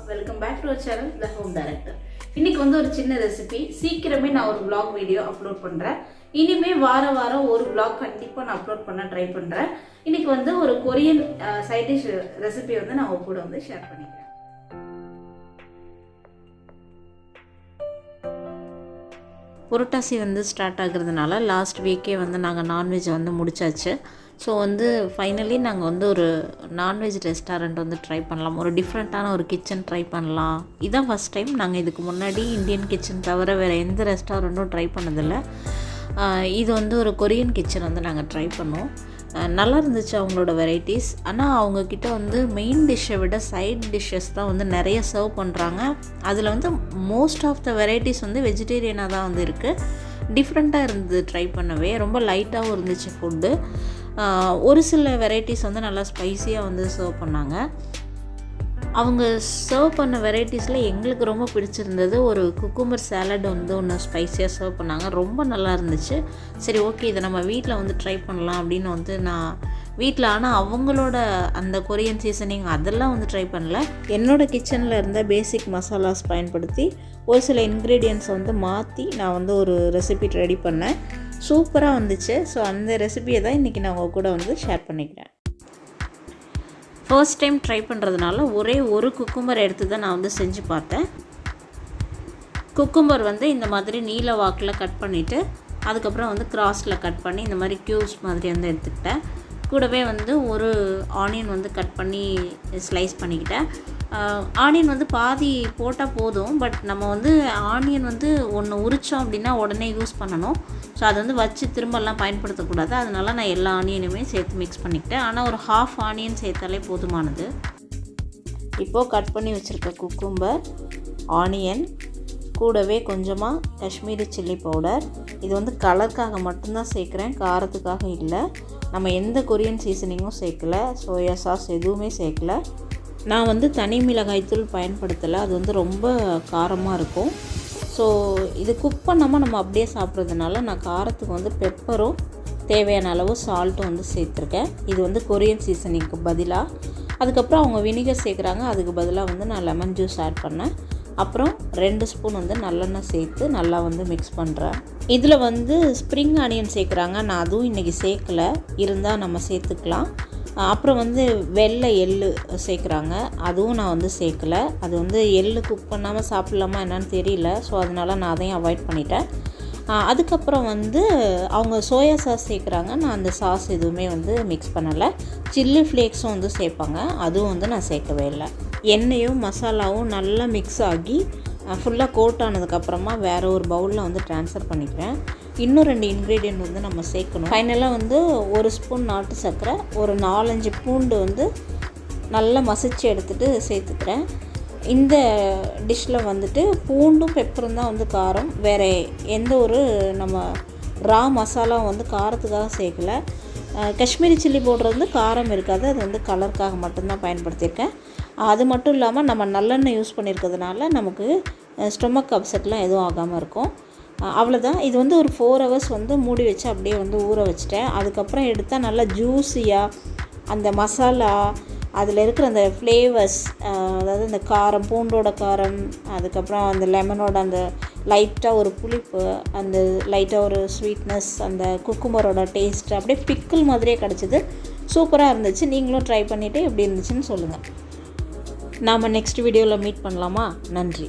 Welcome back to our channel the home director. இன்னைக்கு வந்து ஒரு சின்ன ரெசிபி. சீக்கிரமே நான் ஒரு vlog வீடியோ அப்லோட் பண்றேன். இனிமே வாரம் ஒரு vlog கண்டிப்பா நான் அப்லோட் பண்ண ட்ரை பண்றேன். இன்னைக்கு வந்து ஒரு கொரியன் சைட் டிஷ் ரெசிபி வந்து நான் உங்க கூட வந்து ஷேர் பண்ணிக்கிறேன். புரட்டாசி வந்து ஸ்டார்ட் ஆகுறதுனால லாஸ்ட் வீக்கே வந்து நாங்கள் நான்வெஜ் வந்து முடிச்சாச்சு. ஸோ வந்து ஃபைனலி நாங்கள் வந்து ஒரு நான்வெஜ் ரெஸ்டாரண்ட் வந்து ட்ரை பண்ணலாம், ஒரு டிஃப்ரெண்ட்டான ஒரு கிச்சன் ட்ரை பண்ணலாம். இதான் ஃபஸ்ட் டைம். நாங்கள் இதுக்கு முன்னாடி இந்தியன் கிச்சன் தவிர வேறு எந்த ரெஸ்டாரண்ட்டும் ட்ரை பண்ணதில்லை. இது வந்து ஒரு கொரியன் கிச்சன் வந்து நாங்கள் ட்ரை பண்ணோம். நல்லா இருந்துச்சு அவங்களோட வெரைட்டிஸ். ஆனால் அவங்கக்கிட்ட வந்து மெயின் டிஷ்ஷை விட சைட் டிஷ்ஷஸ் தான் வந்து நிறைய சர்வ் பண்ணுறாங்க. அதில் வந்து மோஸ்ட் ஆஃப் த வெரைட்டிஸ் வந்து வெஜிடேரியனாக தான் வந்து இருக்குது. டிஃப்ரெண்ட்டாக இருந்தது ட்ரை பண்ணவே. ரொம்ப லைட்டாகவும் இருந்துச்சு ஃபுட்டு. ஒரு சில வெரைட்டிஸ் வந்து நல்லா ஸ்பைஸியாக வந்து சர்வ் பண்ணாங்க. அவங்க சர்வ் பண்ண வெரைட்டிஸில் எங்களுக்கு ரொம்ப பிடிச்சிருந்தது ஒரு குக்கும்பர் சாலட் வந்து ஒன்று ஸ்பைஸியாக சர்வ் பண்ணாங்க. ரொம்ப நல்லா இருந்துச்சு. சரி, ஓகே, இதை நம்ம வீட்டில் வந்து ட்ரை பண்ணலாம் அப்படின்னு வந்து நான் வீட்டில், ஆனால் அவங்களோட அந்த கொரியன் சீசனிங் அதெல்லாம் வந்து ட்ரை பண்ணல. என்னோடய கிச்சனில் இருந்த பேசிக் மசாலாஸ் பயன்படுத்தி ஒரு சில இன்க்ரீடியன்ட்ஸை வந்து மாற்றி நான் வந்து ஒரு ரெசிபி ரெடி பண்ணேன். சூப்பராக வந்துச்சு. ஸோ அந்த ரெசிபியை தான் இன்றைக்கி நான் உங்கள் கூட வந்து ஷேர் பண்ணிக்கிறேன். ஃபர்ஸ்ட் டைம் ட்ரை பண்ணுறதுனால ஒரே ஒரு குக்கும்பர் எடுத்து தான் நான் வந்து செஞ்சு பார்த்தேன். குக்கும்பர் வந்து இந்த மாதிரி நீல வாக்கில் கட் பண்ணிவிட்டு அதுக்கப்புறம் வந்து கிராஸில் கட் பண்ணி இந்த மாதிரி க்யூப்ஸ் மாதிரி வந்து எடுத்துக்கிட்டேன். கூடவே வந்து ஒரு ஆனியன் வந்து கட் பண்ணி ஸ்லைஸ் பண்ணிக்கிட்டேன். ஆனியன் வந்து பாதி போட்டால் போதும், பட் நம்ம வந்து ஆனியன் வந்து ஒன்று உரித்தோம் அப்படின்னா உடனே யூஸ் பண்ணணும். ஸோ அதை வந்து வச்சு திரும்பலாம் பயன்படுத்தக்கூடாது. அதனால நான் எல்லா ஆனியனுமே சேர்த்து மிக்ஸ் பண்ணிக்கிட்டேன். ஆனால் ஒரு ஹாஃப் ஆனியன் சேர்த்தாலே போதுமானது. இப்போது கட் பண்ணி வச்சுருக்க குக்கும்பர், ஆனியன், கூடவே கொஞ்சமாக காஷ்மீரி சில்லி பவுடர். இது வந்து கலருக்காக மட்டும்தான் சேர்க்குறேன், காரத்துக்காக இல்லை. நம்ம எந்த கொரியன் சீசனிங்கும் சேர்க்கலை, சோயா சாஸ் எதுவுமே சேர்க்கலை. நான் வந்து தனி மிளகாய்த்தூள் பயன்படுத்தலை, அது வந்து ரொம்ப காரமாக இருக்கும். ஸோ இது குக் பண்ணாமல் நம்ம அப்படியே சாப்பிட்றதுனால நான் காரத்துக்கு வந்து பெப்பரும் தேவையான அளவு சால்ட்டும் வந்து சேர்த்துருக்கேன். இது வந்து கொரியன் சீசனிங்க்கு பதிலாக. அதுக்கப்புறம் அவங்க வினிகர் சேர்க்குறாங்க, அதுக்கு பதிலாக வந்து நான் லெமன் ஜூஸ் ஆட் பண்ணேன். அப்புறம் 2 ஸ்பூன் வந்து நல்லெண்ணெய் சேர்த்து நல்லா வந்து மிக்ஸ் பண்ணுறேன். இதில் வந்து ஸ்ப்ரிங் ஆனியன் சேர்க்குறாங்க, நான் அதுவும் இன்றைக்கி சேர்க்கலை, இருந்தால் நம்ம சேர்த்துக்கலாம். அப்புறம் வந்து வெள்ளை எள்ளு சேர்க்குறாங்க, அதுவும் நான் வந்து சேர்க்கலை. அது வந்து எள்ளு குக் பண்ணாமல் சாப்பிட்லாமா என்னன்னு தெரியல. ஸோ அதனால் நான் அதையும் அவாய்ட் பண்ணிட்டேன். அதுக்கப்புறம் வந்து அவங்க சோயா சாஸ் சேர்க்குறாங்க, நான் அந்த சாஸ் எதுவுமே வந்து மிக்ஸ் பண்ணலை. சில்லி ஃப்ளேக்ஸும் வந்து சேர்ப்பாங்க, அதுவும் வந்து நான் சேர்க்கவே இல்லை. எண்ணெயும் மசாலாவும் நல்லா மிக்ஸ் ஆகி ஃபுல்லாக கோட் ஆனதுக்கப்புறமா வேறு ஒரு பவுலில் வந்து ட்ரான்ஸ்ஃபர் பண்ணிக்கிறேன். இன்னும் 2 இன்க்ரீடியண்ட் வந்து நம்ம சேர்க்கணும். ஃபைனலாக வந்து 1 ஸ்பூன் நாட்டு சர்க்கரை, ஒரு 4-5 பூண்டு வந்து நல்லா மசிச்சு எடுத்துகிட்டு சேர்த்துக்கிறேன். இந்த டிஷ்ஷில் வந்துட்டு பூண்டும் பெப்பரும் தான் வந்து காரம், வேறு எந்த ஒரு நம்ம ரா மசாலாவும் வந்து காரத்துக்காக சேர்க்கலை. காஷ்மீரி சில்லி பவுடர் வந்து காரம் இருக்காது, அது வந்து கலருக்காக மட்டும்தான் பயன்படுத்தியிருக்கேன். அது மட்டும் இல்லாமல் நம்ம நல்லெண்ணெய் யூஸ் பண்ணியிருக்கிறதுனால நமக்கு ஸ்டொமக் அப்செட்லாம் எதுவும் ஆகாமல் இருக்கும். அவ்வளோதான். இது வந்து ஒரு 4 ஹவர்ஸ் வந்து மூடி வச்சு அப்படியே வந்து ஊற வச்சுட்டேன். அதுக்கப்புறம் எடுத்தால் நல்லா ஜூஸியாக அந்த மசாலா, அதில் இருக்கிற அந்த ஃப்ளேவர்ஸ், அதாவது இந்த காரம், பூண்டோட காரம், அதுக்கப்புறம் அந்த லெமனோட அந்த லைட்டாக ஒரு புளிப்பு, அந்த லைட்டாக ஒரு ஸ்வீட்னஸ், அந்த குக்கும்பரோட டேஸ்ட் அப்படியே பிக்கிள் மாதிரியே கிடச்சிது. சூப்பராக இருந்துச்சு. நீங்களும் ட்ரை பண்ணிவிட்டு எப்படி இருந்துச்சுன்னு சொல்லுங்கள். நாம் நெக்ஸ்ட் வீடியோவில் மீட் பண்ணலாமா? நன்றி.